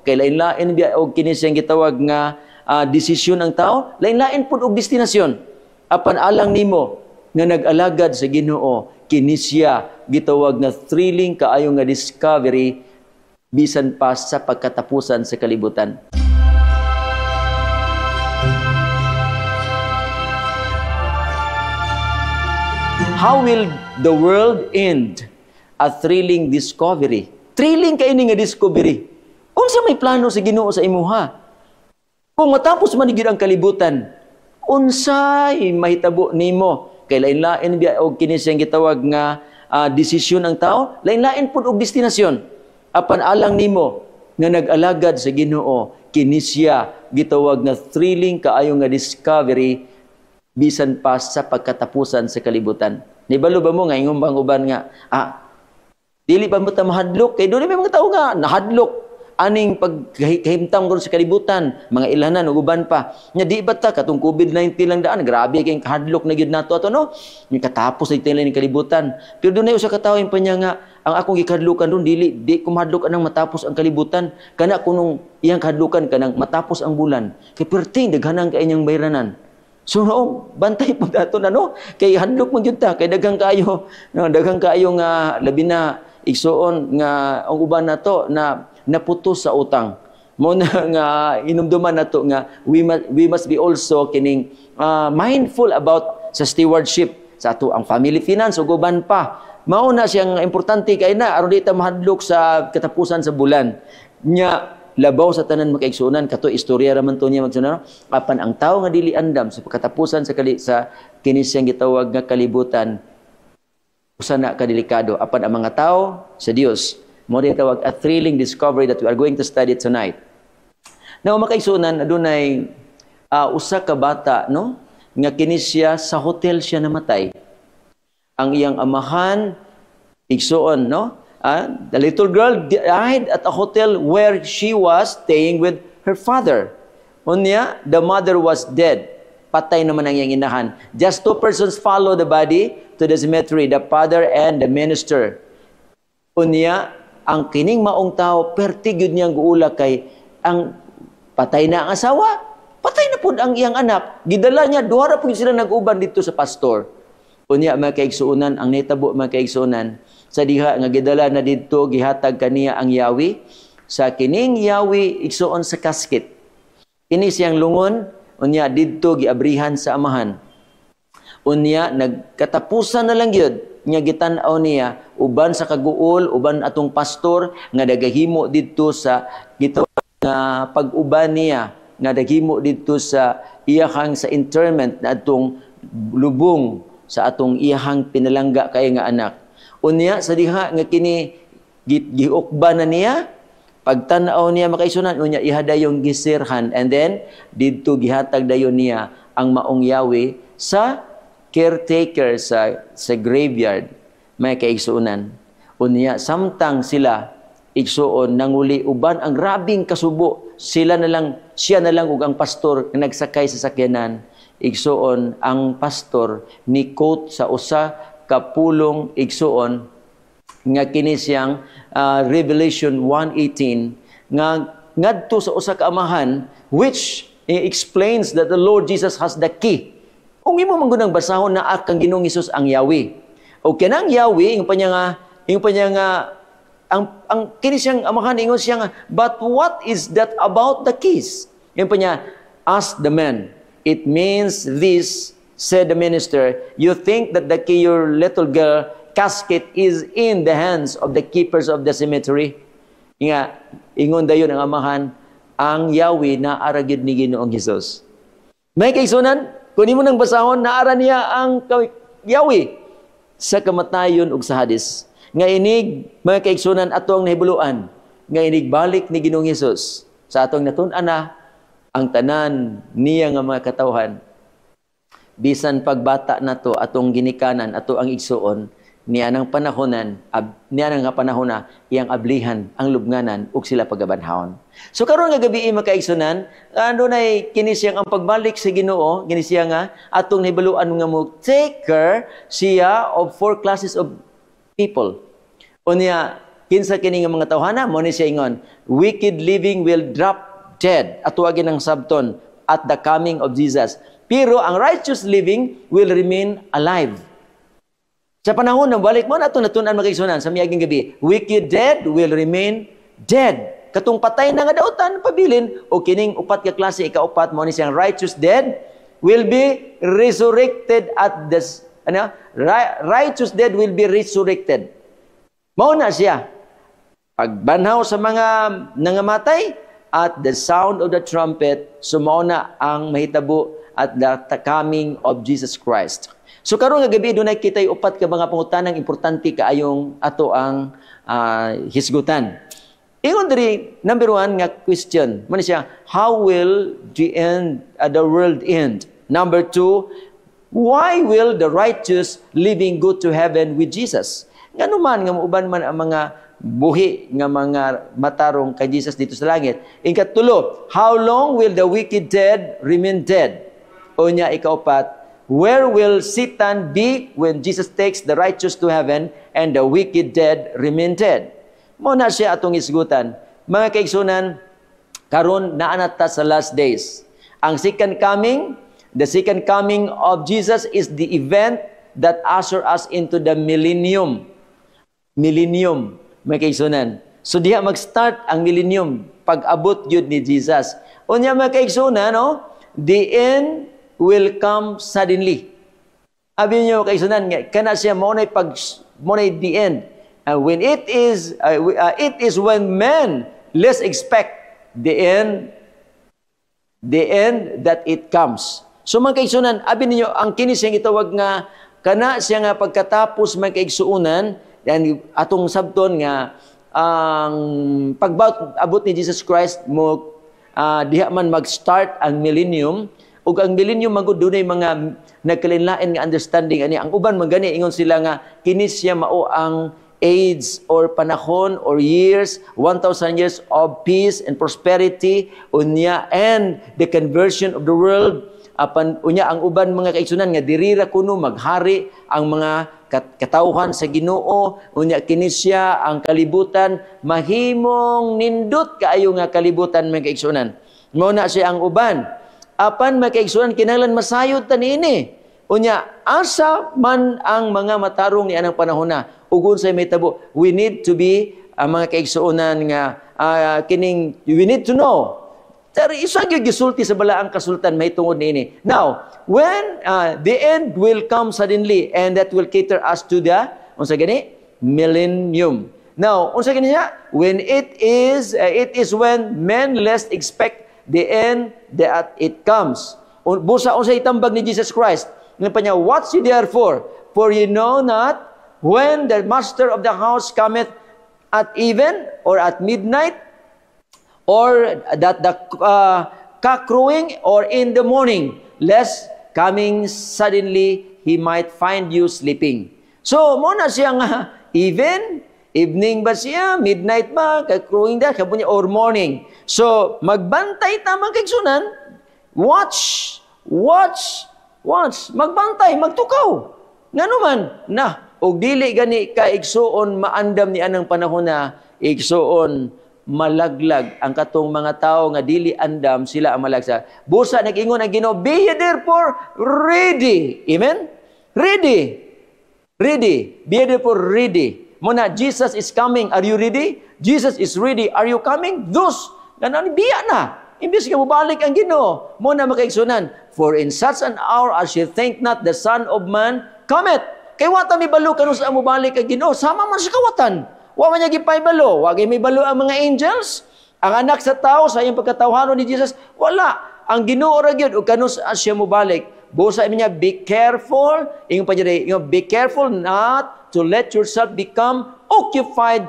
kay lain-lain biya og kini siyang gitawag nga desisyon ang tao, lain-lain pud og destinasyon. Apan alang nimo nga nag-alagad sa Ginoo, kini siya gitawag nga thrilling kaayo nga discovery bisan pa sa pagkatapusan sa kalibutan. How will the world end? A thrilling discovery. Thrilling kay ini nga discovery. Unsa may plano sa Ginoo sa imuha? Kung matapos man gid ang kalibutan, unsay mahitabo nimo? Kay lain-lain biya og kini siyang gitawag nga desisyon ang tao, lain-lain pud og destinasyon. Apan alang nimo nga nag-alagad sa Ginoo, kini siya gitawag nga thrilling kaayo nga discovery bisan pa sa pagkatapusan sa kalibutan. Nibalo ba mo nga ingong bang uban nga dili ba mo ta mahadlok kay dili may mga tao nga nahadlok aning pagkahimtang ko sa kalibutan, mga ilanan ug uban pa. Nya di ba ta katong COVID-19 lang daan, grabe kay kahadlok na gyud nato ato no. Ni katapos ay tila ni kalibutan. Pero dunay usa ka tawo pa niya nga ang akong gikadlukan ron di ko mahadlok anang matapos ang kalibutan. Kana kunong iyang kahadlukan kanang matapos ang bulan. Kay perting daghanan kay inyang bayranan. So no, bantay pud ato na no. Kay hadlok man gyud ta kay daghang kaayo, no, daghang kaayo nga labi na igsuon nga ang uban nato na naputos sa utang. Mo na nga inumduman nato nga we must be also kining mindful about sa stewardship sa ato ang family finance ug uban pa. Mao na siyang importante kay na aron di ta mahadlok sa katapusan sa bulan. Nya labaw sa tanan makaigsunan kato istorya ra man to niya magsunan apan ang tawo nga dili andam sa katapusan sa kini siyang gitawag nga kalibutan usa na kadelikado apan ang mga tawo sa Dios mo di tawag a thrilling discovery that we are going to study tonight. Now makaigsunan adunay usa ka bata no nga kini siya sa hotel siya namatay. Ang iyang amahan igsuon no the little girl died at a hotel where she was staying with her father. Unya the mother was dead. Patay naman ang iyang inahan. Just two persons follow the body to the cemetery, the father and the minister. Unya ang kining maong tao pertigud niyang guula kay ang patay na ang asawa, patay na pud ang iyang anak. Gidala niya duha ra pud sila nag-uban dito sa pastor. Unya mga kaigsuonan ang nitabo mga kaigsuonan sa diha nga gidala na didto gihatag kaniya ang yawi sa kining yawi igsuon sa casket. Kini siyang lungon unya didto giabrihan sa amahan. Unya nagkatapusan na lang gyud nya gitan-aw niya uban sa kaguol uban atong pastor nga dagahimo didto sa gitawag nga pag-uban niya nga daghimo didto sa iyahang sa interment na atong lubong sa atong iyahang pinalangga kay nga anak. Unya sa diha nga kini giukba na niya pagtan-aw niya makaisunan unya ihadayong gisirhan and then didto gihatag dayon niya ang maong yawi sa caretaker sa graveyard may kaigsuonan. Unya samtang sila igsuon nanguli uban ang grabing kasubo siya na lang ug ang pastor nga nagsakay sa sakyanan igsuon ang pastor ni quote sa usa ka pulong igsuon nga kini siyang Revelation 1:18 nga ngadto sa usa ka amahan which explains that the Lord Jesus has the key. Kung imo man gunang basahon na kang Ginoong Hesus ang yawi. O kanang yawi yung panya nga ang kini siyang amahan ingon siya nga but what is that about the keys? Yung panya ask the man. It means this, said the minister, you think that the key your little girl casket is in the hands of the keepers of the cemetery. Nga ingon dayon ang amahan ang yawi na aragid ni Ginoong Hesus. May kaigsunan kung imo nang basahon naara niya ang yawi sa kamatayon ug sa hadis. Nga inig mga kaigsunan atong nahibuluan nga inig balik ni Ginoong Hesus sa atong natun-an na ang tanan niya nga mga katawhan. Bisan pagbata nato atong ginikanan ato ang igsuon niya nang panahonan niya nang panahona iyang ablihan ang lubnganan ug sila pagabanhawon. So karon nga gabi makaigsunan nay kini siyang ang pagbalik sa Ginoo kini siya nga atong nahibaluan nga mo take care siya of four classes of people. Unya kinsa kini nga mga tawhana mo ni siya ingon, wicked living will drop dead, atuwagin ang sabton, at the coming of Jesus. Pero ang righteous living will remain alive. Sa panahon ng balik mo na ito natunan magkaigsunan sa miyaging gabi, wicked dead will remain dead. Katong patay na nga dautan, pabilin, o kining upat ka klase, ikaupat mo ni siyang righteous dead will be resurrected at this, righteous dead will be resurrected. Mao na siya. Pagbanhaw sa mga nangamatay at the sound of the trumpet, sumao na ang mahitabo at the coming of Jesus Christ. So karon nga gabi dunay kitay upat ka mga pangutanang importante kaayong ato ang hisgutan. Ingon diri number 1 nga question, man siya, how will the world end? Number 2, why will the righteous living go to heaven with Jesus? Ngano man nga uban man ang mga buhi nga mga matarong kay Jesus dito sa langit. Ikatulo, how long will the wicked dead remain dead? Unya ikaupat, where will Satan be when Jesus takes the righteous to heaven and the wicked dead remain dead? Muna siya atong isgutan. Mga kaigsunan, karon naanata sa last days. Ang the second coming of Jesus is the event that usher us into the millennium. Millennium, mga kaigsunan. So diha mag-start ang millennium pag-abot yun ni Jesus. Unya mga kaigsunan, no? The end will come suddenly. Abi niyo kaigsunan nga kana siya mo na the end. When it is when men least expect the end that it comes. So mga kaigsunan, abi niyo ang kini siyang itawag nga kana siya nga pagkatapos mga kaigsuunan, yan atong sabton nga ang pag-abot ni Jesus Christ mo diha man mag-start ang millennium. Ug ang millennium magud dunay mga nagkalinlain nga understanding ani ang uban man gani ingon sila nga kini siya mao ang age or panahon or years 1,000 years of peace and prosperity unya and the conversion of the world apan unya ang uban mga kaigsunan nga diri ra kuno maghari ang mga katawhan sa Ginoo unya kini siya ang kalibutan mahimong nindot kaayo nga kalibutan mga kaigsunan mao na siya ang uban. Apan makaigsunan kinahanglan masayod ta niini. Unya asa man ang mga matarong ni anang panahon na ug unsay mahitabo. We need to be mga kaigsuonan nga we need to know. Tari isa gyud gisulti sa balaang kasultan mahitungod niini. Now, when the end will come suddenly and that will cater us to the unsa gani millennium. Now, unsa gani niya? When it is when men least expect the end that it comes. Busa unsay itambag ni Jesus Christ. Nga pa niya, watch ye therefore, for ye know not when the master of the house cometh at even or at midnight, or that the cock crowing, or in the morning, lest coming suddenly he might find you sleeping. So, muna siya nga, evening ba siya? Midnight ba? Crowing da? Kabunya, or morning. So, magbantay tamang kaigsunan. Watch. Magbantay, magtukaw. Nga naman, og dili gani kaigsuon maandam ni anang panahon na igsuon malaglag ang katong mga tao nga dili andam sila ang malagsa. Busa nag-ingon ang Ginoo, be ye therefore ready. Amen? Ready. Be ye therefore ready. Muna, Jesus is coming. Are you ready? Jesus is ready. Are you coming? Thus, biya na. Imbis ka mubalik ang Ginoo. Muna makaigsunan. For in such an hour as you think not the Son of Man cometh. Kay wata mi balo kanus ang mubalik ang Ginoo. Sama man sa kawatan. Wa man niya gipay balo. Wagay may balo ang mga angels. Ang anak sa tao sa iyang pagkatawhanon ni Jesus, wala. Ang Ginoo ra gyud ug kanus as siya mubalik. Busa niya, be careful. Ingon pa niya, be careful not to let yourself become occupied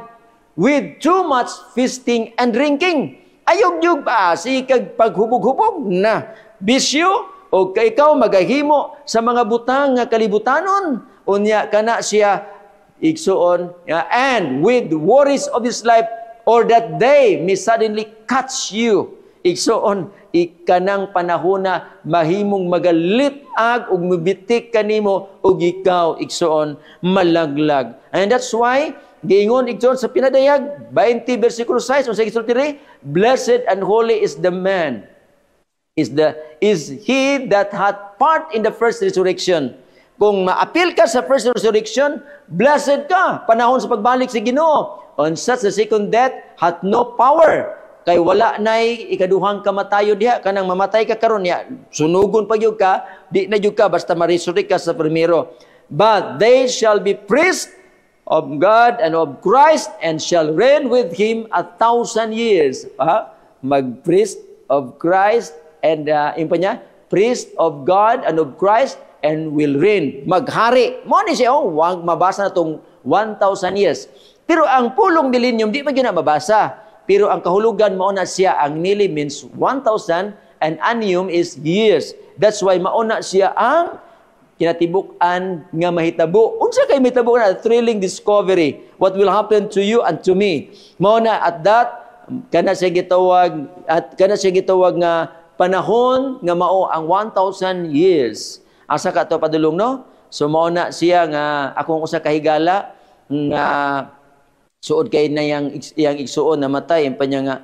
with too much feasting and drinking. Ayog-yog pa, sikag paghubog-hubog na bisyo, o ikaw magahimo sa mga butang nga kalibutanon. Unya kana siya igsuon, and with worries of this life, or that they may suddenly catch you. Igsuon, ikanang panahon na mahimong magalitag ug mubitik kanimo ug ikaw igsuon malaglag. And that's why giingon igsoon sa pinadayag 20 versikulo 6 unsay gisulti diri, blessed and holy is the man is he that hath part in the first resurrection. Kung maapil ka sa first resurrection, blessed ka panahon sa pagbalik sa Ginoo. On such the second death hath no power, kay wala nay ikaduhang kamatayo diha, kanang mamatay ka karon niya sunugon pa gyud ka, di na gyud ka basta ma-resurrect ka sa primero. But they shall be priests of God and of Christ, and shall reign with Him 1,000 years. Mag-priest of Christ and niya, priest of God and of Christ, and will reign. Maghari. Mo ni siya, wag mabasa na itong 1,000 years. Pero ang pulong millennium, di pa yun na mabasa. Pero ang kahulugan, mauna siya, ang mili means 1,000, and annium is years. That's why mauna siya ang kinatibuk-an nga mahitabo. Unsa kay mahitabo na thrilling discovery. What will happen to you and to me. Mauna at that, kana siya gitawag nga panahon nga mao ang 1,000 years. Asa ka to padulong no? So mauna siya nga akong usa ka higala nga suod kay na yang igsuon na matay ang panya nga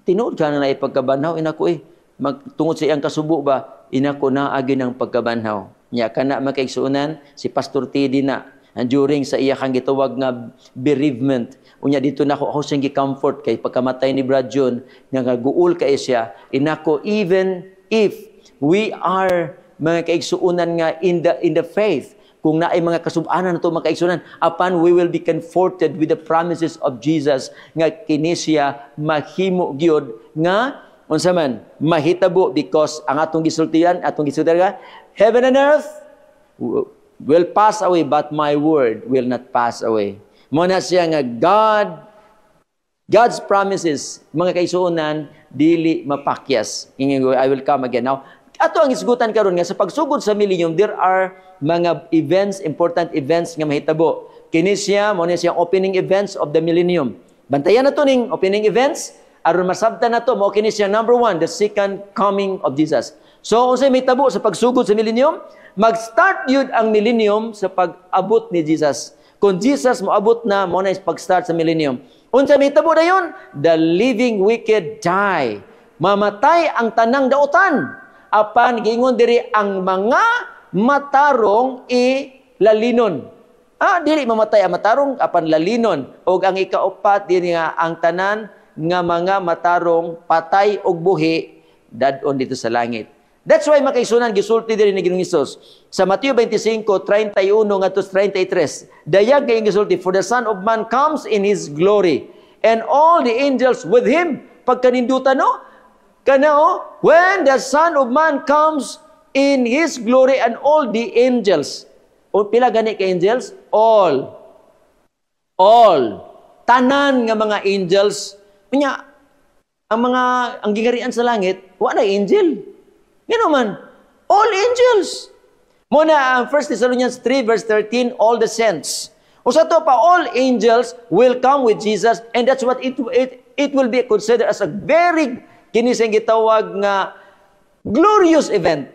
tinuod ka na ipagkabanhaw inako magtungod sa iyang kasubo ba inako na agi ng pagkabanhaw. Nya kana makaigsuonan si Pastor Teddy na during sa iya kang gitawag nga bereavement. Unya dito nako ako siyang gi-comfort kay pagkamatay ni Brad John nga guul kay siya inako even if we are mga kaigsuunan nga in the faith, kung naay mga kasub-anan nato mga kaigsuunan, upon we will be comforted with the promises of Jesus nga kini siya mahimo gyud nga unsa man mahitabo, because ang atong gisultian heaven and earth will pass away but my word will not pass away. Mo na siya nga God's promises mga kaigsuunan dili mapakyas. I will come again. Now ato ang isgutan karon nga sa pagsugod sa millennium, there are mga events, important events nga mahitabo. Kini siya mo ni siya opening events of the millennium. Bantayan nato ning opening events aron masabtan nato mo kini siya number 1, the second coming of Jesus. So unsay mahitabo sa pagsugod sa millennium? Mag-start yun ang millennium sa pag-abot ni Jesus. Kung Jesus moabot na mo na pag-start sa millennium. Unsay mahitabo dayon? The living wicked die. Mamatay ang tanang daotan. Apan giingon diri ang mga matarong lalinon. Dili mamatay ang matarong apan lalinon. Og ang ikaupat diri nga ang tanan nga mga matarong patay og buhi dadon dito sa langit. That's why makaisunan gisulti diri ni Ginoong Hesus sa Mateo 25:31 ngadto 33. Dayag kay gisulti, for the Son of Man comes in His glory and all the angels with Him. Pagkanindutan no? When the Son of Man comes in His glory and all the angels. O pila gani ka angels? All. Tanan nga mga angels. Kanya, ang gingarian sa langit, wala angel. Ngano man, all angels. Muna ang 1 Thessalonians 3 verse 13, all the saints. O sa to pa, all angels will come with Jesus, and that's what it will be considered as a very kini siyang gitawag nga glorious event.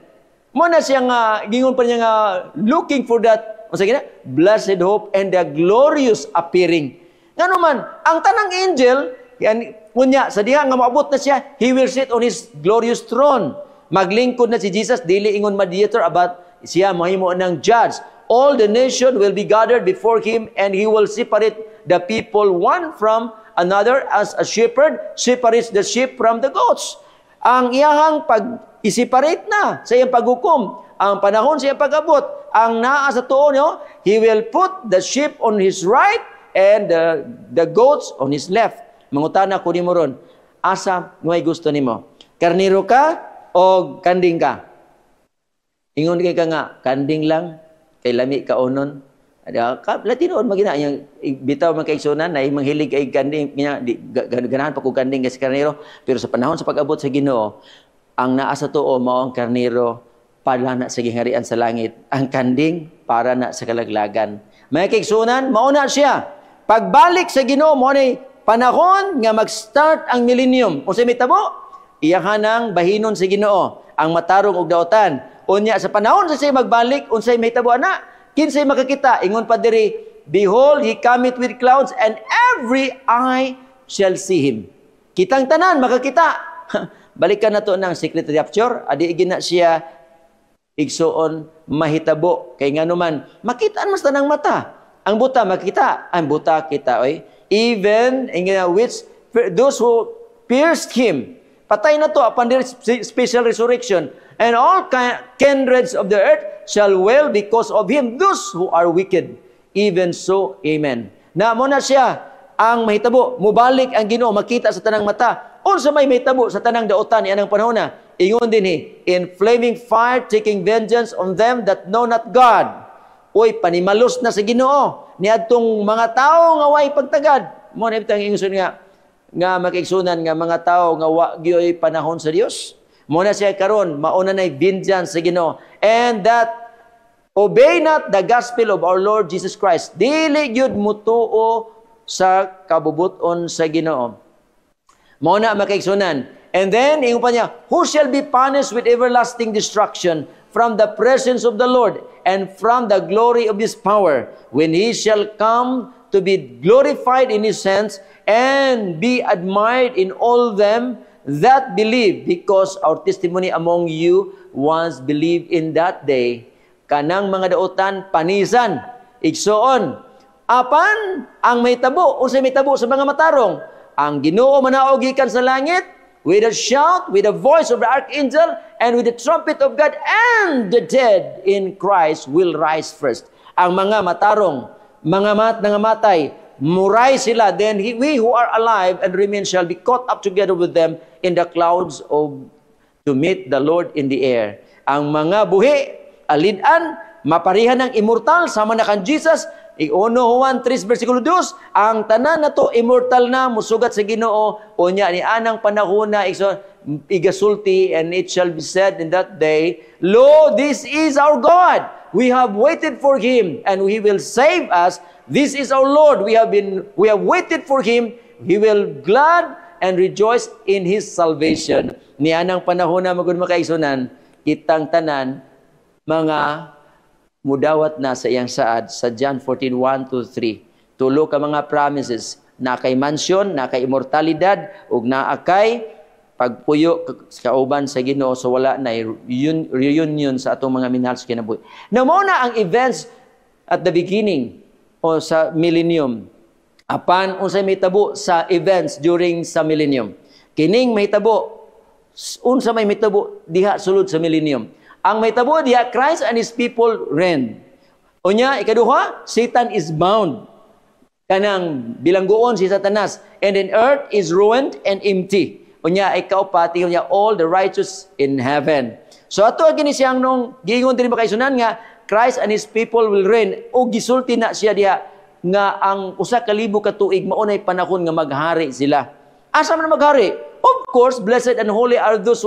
Mo na siya nga gingon pa niya nga looking for that unsa gina blessed hope and the glorious appearing. Ngano man ang tanang angel yan unya sa diha nga maabot na siya, he will sit on his glorious throne. Maglingkod na si Jesus, dili ingon mediator about siya mahimo ng judge. All the nation will be gathered before him, and he will separate the people one from another as a shepherd separates the sheep from the goats. Ang iyahang pag-separate na sa iyang paghukom, ang panahon sa iyang pag-abot, ang naa sa tuon niyo, he will put the sheep on his right and the goats on his left. Mangutana ko nimo ron, asa may gusto nimo? Karniro ka o kanding ka? Ingon kay ka nga, kanding lang, kay lami ka onon. Latinoon magina yang bitaw man kay igsunan na manghilig kay kanding ganahan pa ko kanding kasi karnero, pero sa panahon sa pag-abot sa Ginoo ang naa sa tuo mao ang karnero para na sa gingharian sa langit, ang kanding para na sa kalaglagan. May kay igsunan mao na siya pagbalik sa Ginoo mo ni panahon nga mag-start ang millennium. Unsay mitabo? Iyahanang bahinon sa Ginoo ang matarong og daotan. Unya sa panahon sa siya magbalik unsay mahitabo ana? Kinsay makakita? Ingon pa diri, Behold, he cometh with clouds, and every eye shall see him. Kitang tanan, makakita. Balikan na to ng secret rapture. Adi igina siya igsuon mahitabo. Kay nga naman, makitaan mas tanang mata. Ang buta makita, ang buta kita. Oy. Even which those who pierced him, patay na to upon their special resurrection. And all kindreds of the earth shall wail because of him, those who are wicked. Even so, amen. Na mo na siya, ang mahitabo, mubalik ang Ginoo, makita sa tanang mata. Unsa may mahitabo sa tanang daotan ni anang panahon na, ingon din in flaming fire, taking vengeance on them that know not God. Uy, panimalos na sa Ginoo, niadtong mga tao nga way pagtagad. Mo na ibutang ingon nga makigsunan nga mga tao nga wa gyoy panahon sa Dios. Muna siya karon mauna na vengeance sa Ginoo. And that obey not the gospel of our Lord Jesus Christ. Dili gyud mutuo sa kabubuton sa Ginoo. Muna makaigsunan. And then ingon pa niya, who shall be punished with everlasting destruction from the presence of the Lord and from the glory of his power, when he shall come to be glorified in his saints and be admired in all them that believe, because our testimony among you was believed in that day. Kanang mga daotan panisan, igsoon. Apan ang may tabo, unsay may tabo sa mga matarong, ang Ginoo manaog gikan sa langit with a shout, with the voice of the archangel, and with the trumpet of God, and the dead in Christ will rise first. Ang mga matarong, mga nangamatay, muray sila, then we who are alive and remain shall be caught up together with them in the clouds to meet the Lord in the air. Ang mga buhi, alidan, maparihan ng immortal, sama na kan Jesus, 1 Juan 3 versikulo 2, ang tanan na to immortal na, musugat sa Ginoo, unya ni anang panahon na, igasulti, and it shall be said in that day, Lo, this is our God. We have waited for him, and he will save us. This is our Lord. We have waited for him. He will glad and rejoice in his salvation. Ni anang panahon na magud makaigsunan, kitang tanan mga mudawat na sa iyang saad sa John 14:1-3. Tulo ka mga promises, na kay mansion, na kay immortalidad, ug naa kay pagpuyo sa kauban sa Ginoo, so wala na reunion sa atong mga minahal sa kinabuhi. Now, muna ang events at the beginning o sa millennium. Apan unsay mahitabo sa events during sa millennium. Kining mahitabo, unsa may mahitabo diha sulod sa millennium. Ang mahitabo diha, Christ and his people reign. Unya, ikaduha, Satan is bound. Kanang bilangguon si Satanas. And then earth is ruined and empty. Unya, ikaw pati, unya, all the righteous in heaven. So ato gini siyang nung giingon din makaisunan nga, Christ and his people will reign. O gisulti na siya diha nga ang 1,000 ka tuig maunay panahon nga maghari sila. Asa man maghari? Of course, blessed and holy are those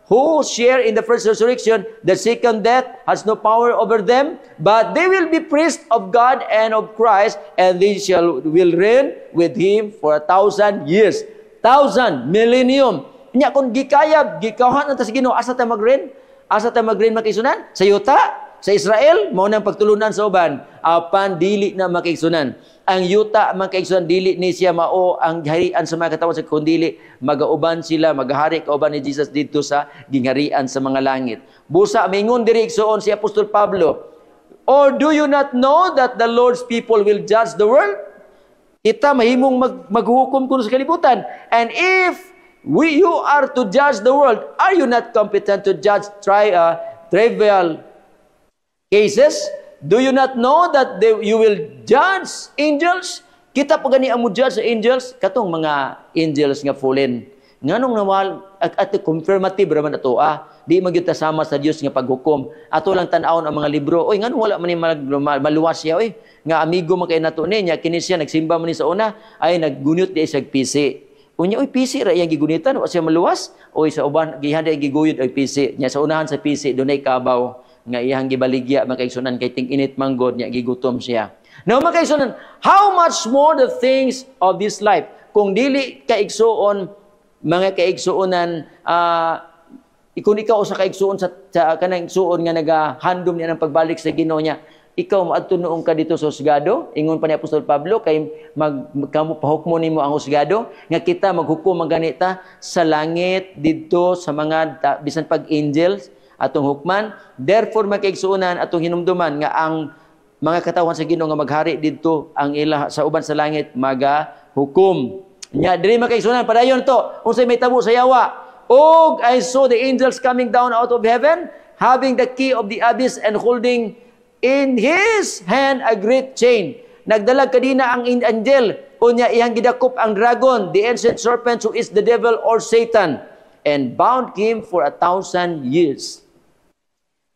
who share in the first resurrection. The second death has no power over them, but they will be priests of God and of Christ, and they will reign with him for 1,000 years. 1,000, millennium. Nya kung gikayab, gikawhan na ta sa Ginoo, asa ta mag-reign? Asa ta mag-reign makisunan? Sa yuta? Sa Israel, mao nang pagtulunan sa uban, apan dili na makaigsunan. Ang yuta makaigsunan, dili ni siya mao ang harian sa mga katawan sa kundili, magauban sila, maghari kauban ni Jesus dito sa gingharian sa mga langit. Busa mingon diri igsuon si Apostol Pablo, or do you not know that the Lord's people will judge the world? Kita mahimong maghukom kuno sa kalibutan. And if you are to judge the world, are you not competent to judge trivial cases? Do you not know that you will judge angels? Kita pa gani ang judge sa angels, katong mga angels nga fallen. Nganong nawal at confirmative raman ato di magyud ta sama sa Dios nga paghukom. Ato lang tan-awon ang mga libro. Oy nganong wala man ni maluwas siya oy. Nga amigo man kay nato niya kini siya nagsimba man ni sa una ay naggunyot di sa PC. Unya oy PC ra iyang gigunitan wa siya maluwas. Oy sa uban gihanda giguyod og PC. Nya sa unahan sa PC dunay kabaw nga iyang gibaligya makaigsunan kay ting-init manggod nya gigutom siya. Now makaigsunan, how much more the things of this life? Kung dili kaigsuon mga kaigsuonan kung ikaw sa kaigsuon sa kanang igsuon nga nagahandom niya ng pagbalik sa Ginoo niya, ikaw maadto noong ka dito sa husgado, ingon pa ni Apostol Pablo, kay kamo pahukmo nimo ang husgado, nga kita maghukom ang ganita sa langit, dito sa mga, bisan pag-angels, atong hukman. Therefore, magkaigsuunan atong hinumduman nga ang mga katawhan sa Ginoo nga maghari dito, ang ila sa uban sa langit, magahukom. Nya, diri magkaigsuunan, padayon to, unsay may tabo sa yawa. Og I saw the angels coming down out of heaven, having the key of the abyss and holding in his hand a great chain. Nagdalag kadina ang angel, unya iyang gidakop ang dragon, the ancient serpent who is the devil or Satan, and bound him for 1,000 years.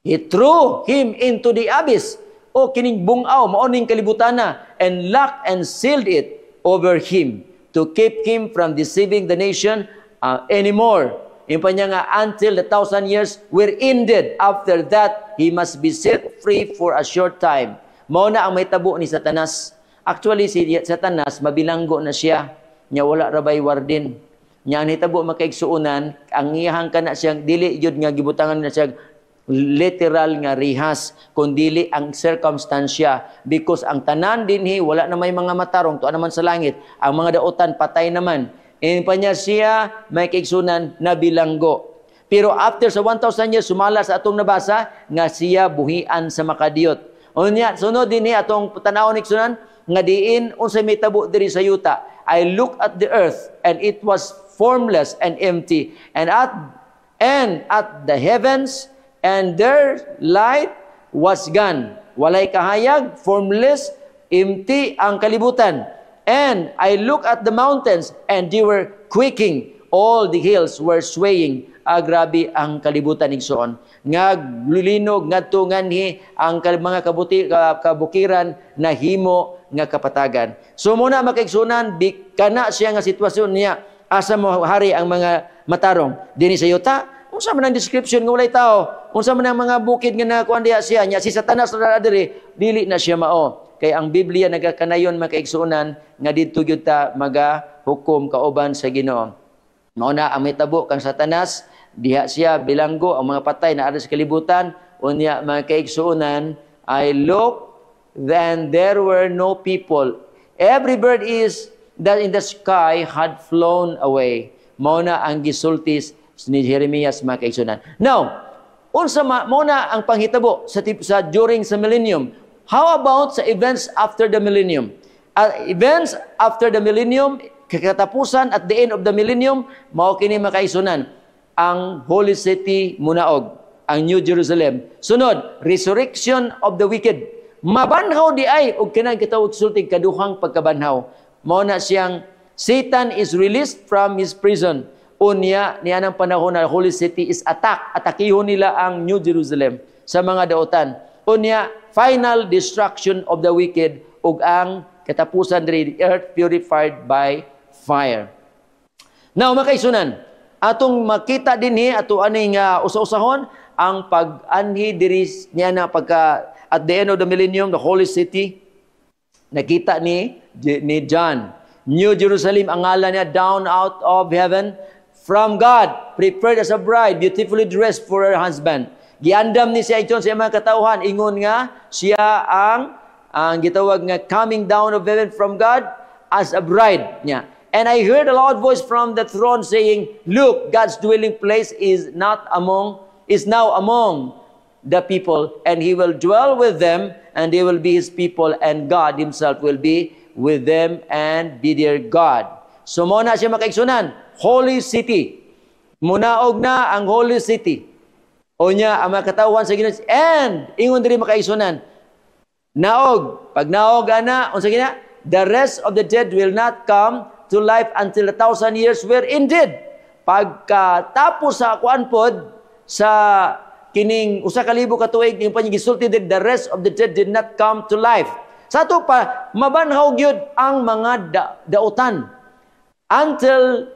He threw him into the abyss, o kining bungaw, maoning kalibutana, and locked and sealed it over him to keep him from deceiving the nation anymore. Yung pa niya nga, until the 1,000 years were ended. After that, he must be set free for a short time. Mao na ang may tabo ni Satanas. Actually, si Satanas, mabilanggo na siya. Nya wala rabay wardin. Nya ang hitabo makaigsuunan, ang iyahang ka na siyang, dili yun nga gibutangan na siya literal nga rihas, kundili ang circumstansya. Because ang tanan dinhi, wala na may mga matarong, tuwa naman sa langit. Ang mga daotan, patay naman. Pa niya siya may kaigsunan na bilanggo. Pero after sa 1,000 years, sumala sa atong nabasa, nga siya buhian sa makadiyot. Unya, sunod din atong tanawon iksunan, nga diin, unsay may tabo diri sa yuta. I looked at the earth, and it was formless and empty. And at the heavens, and their light was gone. Walay kahayag, formless, empty ang kalibutan. And I looked at the mountains, and they were quaking. All the hills were swaying. Grabe ang kalibutan igsoon. Nga lulinog, ngadto nganhi ang mga kabukiran na himo nga kapatagan. So muna makaigsunan, kana siya nga sitwasyon niya, asa mo hari ang mga matarong. Dini sa yuta, unsa man ang description nga walay tao, unsa man ang mga bukid nga nakuan diha siya, nya si Satanas ra diri, dili na siya mao. Kay ang Biblia nagakanayon makaigsuunan nga didto gyud ta magahukom kauban sa Ginoo. Mao na ang mitabo kang Satanas, diha siya bilanggo ang mga patay na ara sa kalibutan, unya makaigsuunan, I looked, then there were no people. Every bird is that in the sky had flown away. Mao na ang gisultis ni Jeremias makaigsuunan. Now, unsa mao na ang panghitabo sa during sa millennium. How about sa events after the millennium? Events after the millennium, kakatapusan at the end of the millennium, mao kini makaisunan ang Holy City munaog, ang New Jerusalem. Sunod, resurrection of the wicked. Mabanhaw di ay og kanang gitawag sultig kaduhang pagkabanhaw. Mao na siyang Satan is released from his prison. Unya niya ng panahon na Holy City is atakihon nila ang New Jerusalem sa mga daotan. Unya, final destruction of the wicked ug ang katapusan diri the earth purified by fire. Now makaisunan, atong makita dinhi ato aning usa-usahon ang pag-anhi diri niya na pagka at the end of the millennium, the Holy City nakita ni John. New Jerusalem ang ngalan niya, down out of heaven from God, prepared as a bride, beautifully dressed for her husband. Giandam ni siya iton sa mga katauhan, ingon nga siya ang gitawag nga coming down of heaven from God as a bride niya. And I heard a loud voice from the throne saying, look, God's dwelling place is now among the people, and He will dwell with them, and they will be His people, and God Himself will be with them and be their God. So mo na siya makaigsunan, Holy City. Munaog na ang Holy City. O niya, ang mga katauhan sa Ginoo, and ingon diri makaisunan, naog, pag naog ana, unsa gina, the rest of the dead will not come to life until 1,000 years were ended. Pagkatapos sa kuan pod sa kining usa ka libo ka tuig ning pangigisulti, the rest of the dead did not come to life. Sa ato pa, mabanhaw gyud ang mga daotan until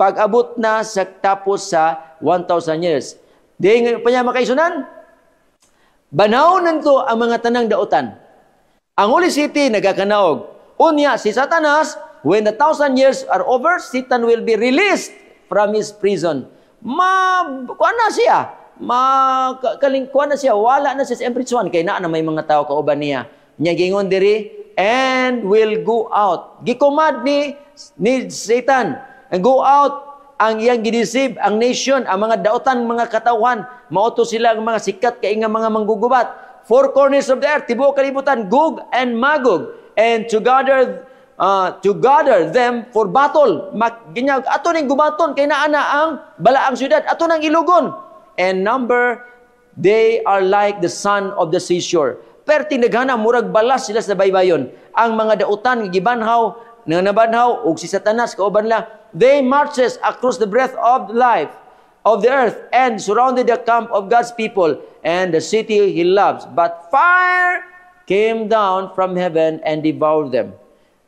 pag-abot na sa tapos sa 1,000 years. Di pa niya makaisunan, banaw nanto ang mga tanang daotan. Ang Holy City nagakanaog. Unya, si Satanas, when the 1,000 years are over, Satan will be released from his prison. Kuan na siya. kalingkuan na siya, wala na siya sa empritsyon, kay na may mga tao kauban niya. Nya gingon diri, and will go out. Gikumad ni Satan, and go out ang iyang gidisib, ang nation, ang mga daotan, mga katawhan, mauto sila ang mga sikat kay nga mga manggugubat. Four corners of the earth, tibuok kalibutan, Gog and Magog, and to gather them for battle. Ato ning gubaton kay naa na ang balaang syudad, ato nang ilugon. And number, they are like the sand of the seashore. Pero tinaghana, murag balas sila sa baybayon. Ang mga dautan, gibanhaw, nabanhaw, ug si Satanas, kauban la, they marches across the breadth of life, of the earth, and surrounded the camp of God's people, and the city He loves. But fire came down from heaven and devoured them.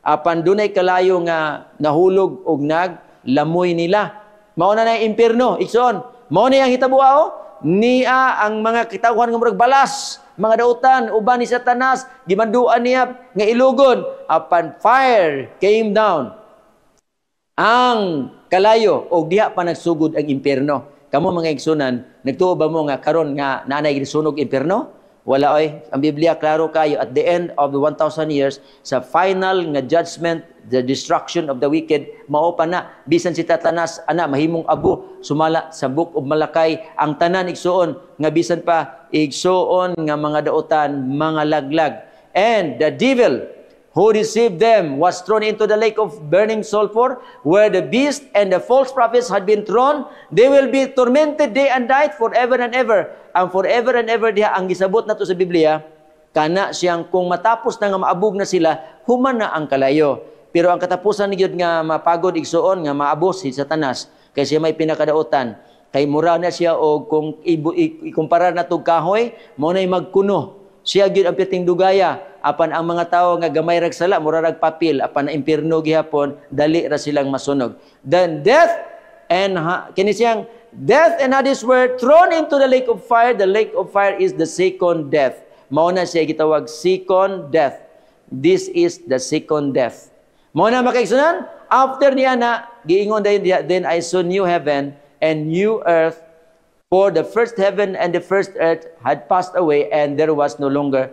Apan dunay kalayo nga nahulog og naglamoy nila. Mao na yung impierno, ikson. Mao na yung hitabuao, niya ang mga kitawhan nga murag balas, mga dautan, uban ni Satanas, gimanduan niya nga ilugon. Apan fire came down. Ang kalayo, o diha pa nagsugod ang impierno. Kamo mga igsunan, nagtuo ba mo nga karon nga nanay gisunog impierno? Wala oy. Ang Biblia klaro kayo, at the end of the 1,000 years, sa final nga judgment, the destruction of the wicked, mao pa na bisan si Satanas ana mahimong abo sumala sa Book of Malakay, ang tanan igsuon nga bisan pa igsuon nga mga daotan, mga laglag. And the devil who deceived them was thrown into the lake of burning sulfur, where the beast and the false prophets had been thrown. They will be tormented day and night forever and ever. Ang forever and ever diha ang gisabot nato sa Biblia, kana siyang kung matapos na nga maabog na sila, human na ang kalayo. Pero ang katapusan ni Gyud nga mapagod igsuon nga maabos si Satanas, kay siya may pinakadaotan. Kay mura na siya, o kung ikumpara na tog kahoy, mo na'y magkuno. Siya gyud ang piting dugaya. Apan ang mga tao nga gamay rag sala, mura rag papil, apan na impierno gihapon, dali ra silang masunog. Then death and death and Hades were thrown into the lake of fire. The lake of fire is the second death. Mao na siya gitawag second death. This is the second death. Mao na makaigsunan, after niya na giingon then I saw new heaven and new earth, for the first heaven and the first earth had passed away, and there was no longer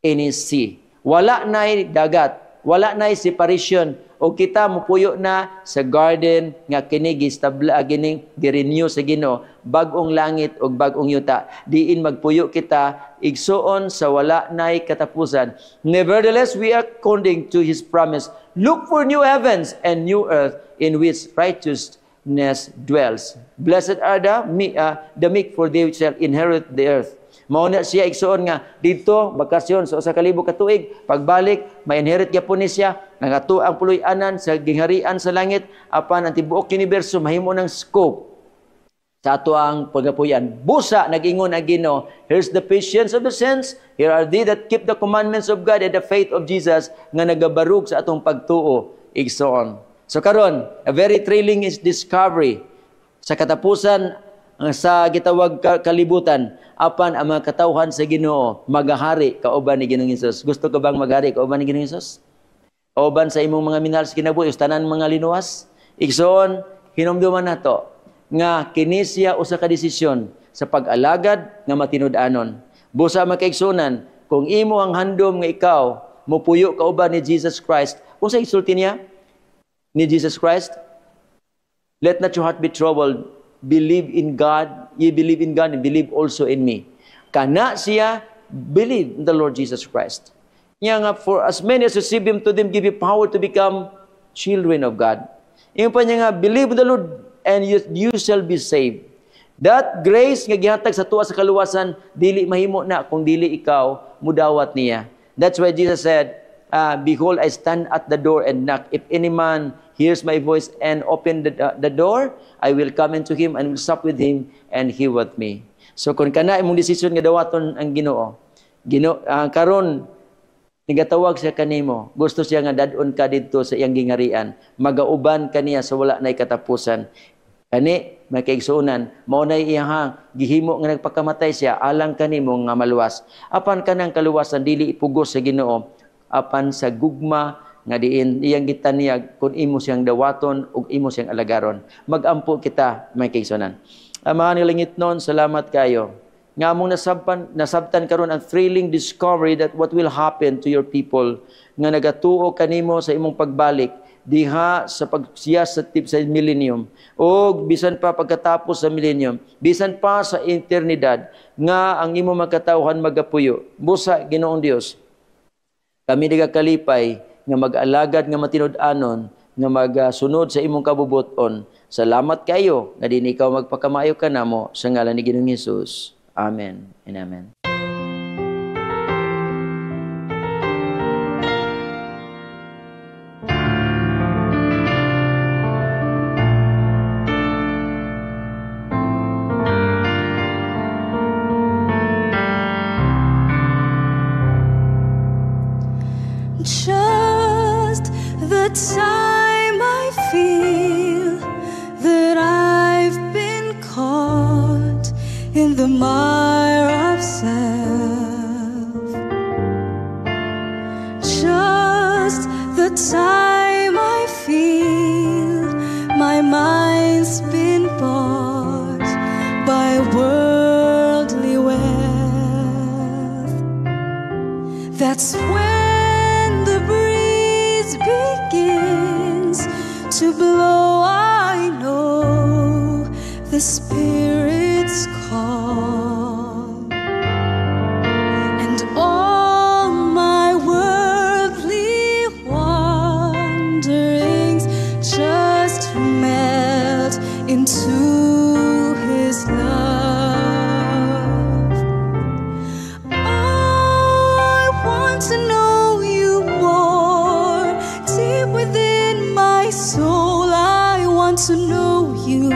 any sea. Wala na'y dagat, wala na'y separation, o kita mupuyo na sa garden nga kini gistabla gining gi-renew sa Ginoo, bag-ong langit ug bag-ong yuta. Diin magpuyo kita igsuon sa wala na'y katapusan. Nevertheless, we are according to His promise, look for new heavens and new earth in which righteousness dwells. Blessed are the meek, for they shall inherit the earth. Mao na siya igsuon nga dito bakasyon sa usa ka libo ka tuig, pagbalik ma-inherit gyapon ni siya nagato ang puloy-anan sa gingharian sa langit, apan ang tibuok universo mahimo ng scope sa ato ang pagapuyan. Busa nag-ingon ang Ginoo, here's the patience of the saints, here are they that keep the commandments of God and the faith of Jesus, nga nagabarug sa atong pagtuo igsoon. So karon, a very thrilling is discovery sa katapusan sa gitawag kalibutan, apan ang mga katawhan sa Ginoo magahari kauban ni Ginoong Hesus. Gusto ka bang maghari kauban ni Ginoong Hesus? Kauban sa imong mga minahal sa kinabuhi, tanan mga linuwas? Igsoon, hinumduman nato nga kini siya usa ka desisyon sa pag-alagad nga matinud-anon. Busa makaigsunan, kung imo ang handom nga ikaw mupuyo kauban ni Jesus Christ, unsa isulti niya ni Jesus Christ? Let not your heart be troubled. Believe in God. You believe in God and believe also in me. Kana siya believe in the Lord Jesus Christ. Nga nga, for as many as receive Him, to them give you power to become children of God. Yung pa niya nga, believe in the Lord and you shall be saved. That grace nga gihatag sa tuwa sa kaluwasan, dili mahimo na kung dili ikaw mudawat niya. That's why Jesus said, behold, I stand at the door and knock. If any man hears my voice and open the door, I will come into him and will sup with him and he with me. So kung kana imong desisyon nga dawaton ang Ginoo, karon nigatawag siya kanimo, gusto siya nga dadon ka didto sa iyang gingarian, magauban kaniya sa wala nay katapusan. Kani may kaigsuonan, mao nay iyang gihimo nga nagpakamatay siya alang kanimo nga maluwas. Apan kanang kaluwasan dili ipugos sa Ginoo, apan sa gugma nga diin iyang gitaniyag kung imo siyang dawaton ug imo siyang alagaron. Magampo kita may kaigsuonan. Amahan ni langit noon, salamat kayo. Nga mong nasabtan karon ang thrilling discovery that what will happen to your people nga nagatuo kanimo sa imong pagbalik diha sa pagsiyasat sa millennium o bisan pa pagkatapos sa millennium, bisan pa sa eternidad nga ang imo magkatawhan magapuyo. Busa Ginoong Dios, kami nagakalipay nga mag-alagad nga matinud-anon nga magsunod sa imong kabubuton. Salamat kayo nga din ikaw magpakamayo kanamo sa ngalan ni Ginoong Hesus. Amen and amen. Just the time I feel that I've been caught in the mire of self. Just the time I feel my mind's been bought by worldly wealth. That's when the breeze begins to blow. I know the Spirit's call, and all my worldly wanderings just melt into His love. I want to know You more, deep within my soul. I want to know You.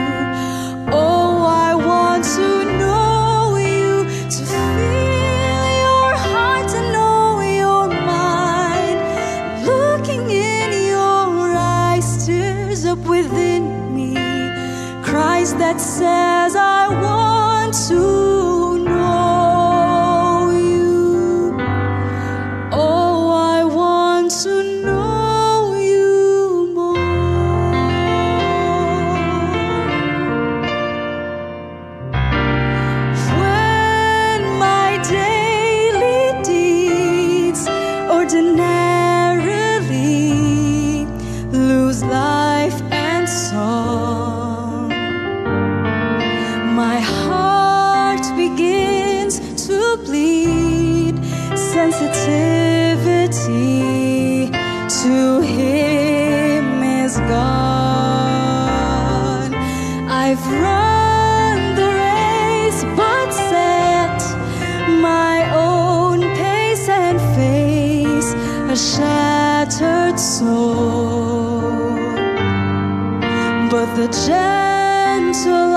Oh, I want to know You, to feel Your heart, to know Your mind. Looking in Your eyes stirs up within me Christ that says, I want to know You. Oh, I want to know You more. When my daily deeds ordinarily lose life and song, my heart begins to bleed. Sensitivity to Him is gone. I've run the race but set my own pace and face a shattered soul. But the gentle